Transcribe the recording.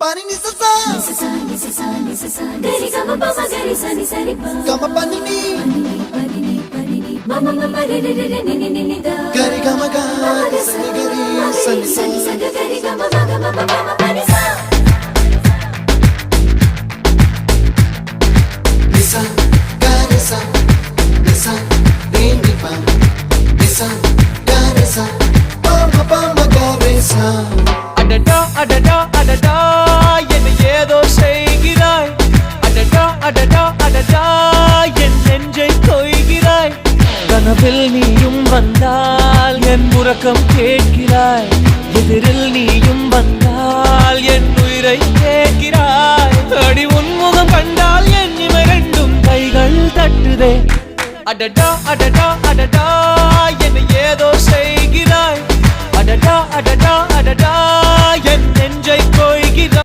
Pani ni sa sa gari ga ma pa ma gari sa ni sa ri pa ga ma pa ni ma ma ma re re re ni ni ni da gari ga ma ga sa ni gari sa ni sa gari ga ma ga ma pa ma pa ni sa ni sa gari sa re ni pa ni sa gari sa pa ma gari sa adada adada adada என்ன ஏதோ செய்கிறாய் adada adada adada என் நெஞ்சை கொய்கிறாய் கனவில் நீயும் வந்தால் என் உறக்கம் கேட்கிறாய் எதிரில் நீயும் வந்தால் என் உயிரை கேட்கிறாய் அடி உன்முகம் கண்டால் என் இமை ரெண்டும் கைகள் தட்டுதே adada adada adada என்ன ஏதோ செய்கிறாய் adada adada adada என் நெஞ்சை கொய்கிறாய்